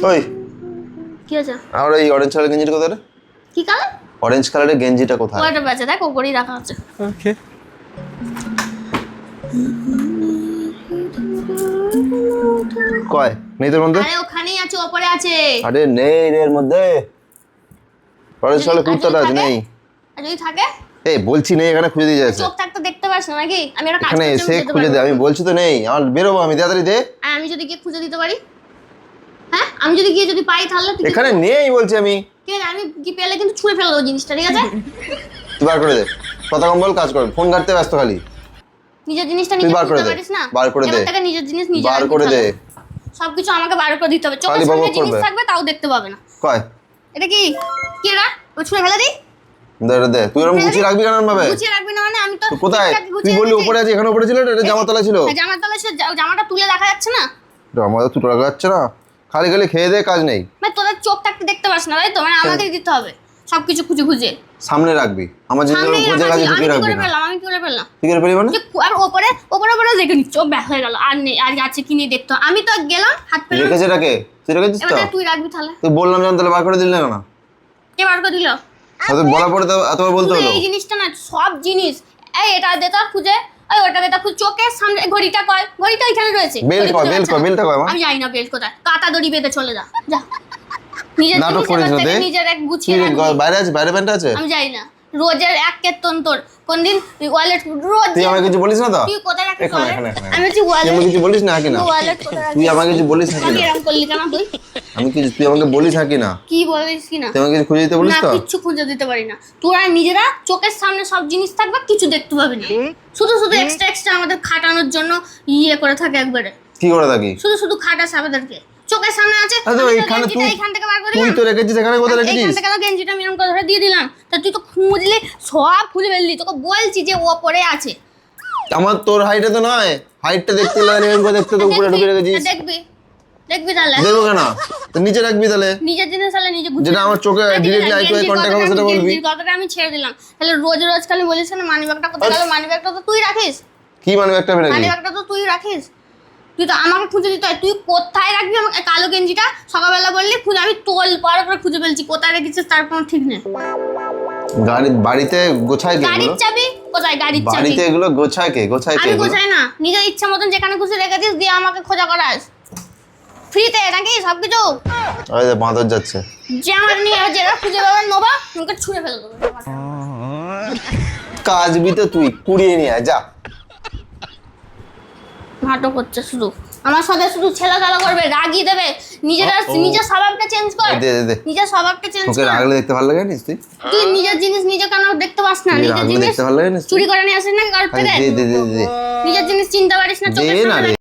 ওই কি আছে? আর এই অরেঞ্জ কালারের গেঞ্জিটা কোথায় রে? কি কালার? অরেঞ্জ কালারের গেঞ্জিটা কোথায়? ওটা বাজে দেখ, ওপরেই রাখা আছে। ওকে। কয় নেই তোর মধ্যে? আরে ওখানেই আছে, ওপরে আছে। আরে নেই রে এর মধ্যে। অরেঞ্জ কালারের কুর্তাটা আছে নেই। আর যদি থাকে? এই বলছি নেই, এখানে খুঁজে দিয়ে যাচ্ছে। চোখ থাকতে দেখতে পাস না নাকি? আমি একটা কাজ এখানে করতে এসে খুঁজে দে, আমি বলছি তো নেই, আমার বেরোবো আমি, তাড়াতাড়ি দে। আর আমি যদি গিয়ে খুঁজে দিতে পারি? হ্যাঁ, আমি যদি গিয়ে যদি পাই তাহলে তুই এখানে নেই বলছি আমি। ঠিক আছে, আমি কি পেলে কিন্তু ছুঁড়ে ফেলে দেবো জিনিসটা, ঠিক আছে? তুই বার করে দে, কথা কম বল, কাজ কর, ফোন ঘাটতে ব্যস্ত খালি। নিজের জিনিসটা তুই নিজে বার করে খুঁজতে দে, পারিস না? বার করে দে, এবার থেকে নিজের জিনিস নিজে বার রাখবি করে দে। তাহলে। সবকিছু আমাকে বার করে দিতে হবে, চোখের খালি সামনে বকবক জিনিস করবে। থাকবে তাও দেখতে পাবে না। কয় এটা কি কি এরা? ও ছুঁড়ে ফেলে দিই? দে দে, তুই এরকম গুছিয়ে রাখবি কেন ভাবে? গুছিয়ে রাখবি না মানে? আমি তো তুই কোথায়? ঠিকঠাক তুই গুছিয়ে বললি রেখেছি। উপরে আছে, এখানে উপরে ছিল, এটা জামার তলায় ছিল। হ্যাঁ, জামার তলায় সে জামাটা তুলে দেখা যাচ্ছে না? আমাদের তো টাকা যাচ্ছে না, খালি খালি খেয়ে দে, কাজ নেই। মানে তোদের চোখ থাকতে দেখতে পাস না, তাই তো? মানে আমাকে দিতে হবে সবকিছু খুঁজে খুঁজে। সামনে রাখবি আমার জিনিস, সামনেই খুঁজে রাখা কাজে ছিল, আমি ঢুকিয়ে কি রাখবি করে না। পেলাম? আমি কি করে পেলাম? ঠিক আছে পেলি মানে? আর ওপরে ওপরে ওপরে দেখে নিচ্ছ, ও ব্যাক হয়ে গেল, আর নেই, আর আছে কি নেই দেখতে হবে। আমি তো গেলাম, হাত পেলাম। রেখেছে এটাকে? তুই রেখেছিস তো? এবার তুই রাখবি তাহলে। তুই বললাম যখন, তাহলে বার করে দিলি না কেন? কে বার করে দিল? তোর বলা পরে তো এতবার বলতে তুই হলো। এই জিনিসটা না, সব জিনিস, এই এটা দে তো খুঁজে, ওই ওটা দে তো খুঁজে, চোখের সামনে ঘড়িটা কয়, ঘড়িটা এখানে রয়েছে। বেল্ট কয়, বেল্ট কয়, বেল্টটা কয় আমার? আমি জানি না বেল্ট কোথায়, কাটা দড়ি বেঁধে চলে যা যা। নিজের নাটক জিনিস করিস না, দে। নিজের এক কি গুছিয়ে রে, রাখবি। বাইরে আছে, বাইরে প্যান্ট আছে? আমি জানি না, রোজের এক কেতন তোর, কোনদিন ওয়ালেট রোজ। তুই আমাকে কিছু বলিস না তো? তুই কোথায় রাখিস এখানে, wallet? এখানে, এখানে। আমি বলছি তুই ওয়ালেট, আমাকে কিছু বলিস না কি না? ওয়ালেট কোথায় রাখিস? তুই আমাকে কিছু বলিস না কি আমাকে না? এরকম করলি কেন তুই? আমি কিছু, তুই আমাকে বলিস না কি না? কি বলিস কি না? তুই আমাকে কিছু খুঁজে দিতে বলিস না, তো? কিচ্ছু খুঁজে দিতে পারি না। তোরা নিজেরা চোখের সামনে সব জিনিস থাকবে, কিছু দেখতে পাবি না। শুধু শুধু এক্সট্রা এক্সট্রা আমাদের খাটানোর জন্য ইয়ে করে থাকে একবারে। কি করে থাকি? শুধু শুধু খাটাস আমাদেরকে। চোখের সামনে আছে, আরে তো আমি তো এইখানে গেঞ্জিটা তুই, এইখান থেকে বার করে তুই দিলাম। তো রেখেছিস, এখানে কোথায় রেখেছিস? এইখান থেকে তো গেঞ্জিটা আমি এরকম করে ধরে দিয়ে দিলাম। তা তুই তো খুঁজলি, সব খুঁজে ফেললি। তোকে বলছি যে ও পরে আছে। আমার তোর হাইটে তো নয়, হাইটটা দেখতে লাগে, এরকম করে দেখতে তো উপরে ঢুকে রেখেছিস। দেখবি দেখবি তাহলে। দেখবো কেন? তো নিচে রাখবি তাহলে। নিজের জিনিস তাহলে নিজে গুছিয়ে যেটা আমার চোখে ঠিক আছে, directly eye to eye গেঞ্জির contact হবে কথাটা সেটা আমি- বলবি। গেঞ্জির কথাটা আমি ছেড়ে দিলাম। তাহলে রোজ রোজ খালি বলিস না মানি ব্যাগটা কোথায় গেল, মানি ব্যাগটা তো তুই রাখিস। কি মানে একটা বেড়ে মানি ব্যাগটা তো তুই রাখিস। তুই তো আমাকে খুঁজে দিতে হয়, তুই কোথায় রাখবি আমাকে? কালো গেঞ্জিটা সকালবেলা বললি খুঁজে, আমি তোল পার করে খুঁজে ফেলছি, কোথায় রেখেছিস তার কোনো ঠিক নেই। গাড়ি বাড়িতে গোছায় কে গাড়ির এগুলো? চাবি কোথায়? গাড়ির চাবি বাড়িতে এগুলো গোছায় কে? গোছায় কে আমি এগুলো? গোছাই না, নিজের ইচ্ছা মতন যেখানে খুশি রেখেছিস দিয়ে আমাকে খোঁজা করাস ফ্রিতে নাকি সবকিছু? ওই যে বাঁদর যাচ্ছে। যে আমার নিয়ে যেটা খুঁজে পাবেন নোবা, আমাকে ছুঁড়ে ফেলে দেবো। কাজবি তো তুই, কুড়িয়ে নিয়ে আয় যা। নাটক হচ্ছে শুধু আমার সাথে, শুধু ছেলে খেলা করবে, রাগিয়ে দেবে। নিজের স্বভাবটা চেঞ্জ কর, দে দে দে। নিজের স্বভাবটা চেঞ্জ তোকে কর। রাগলে দেখতে ভালো লাগে জানিস তুই? তুই নিজের জিনিস নিজে কেন দেখতে পাস না? তুই নিজের রাগলে জিনিস দেখতে ভালো লাগে জানিস তুই? চুরি করে নিয়ে আসিস নাকি কারোর আরে থেকে? দে দে দে দে। নিজের জিনিস চিনতে পারিস না, চোখের দে না সামনে রে।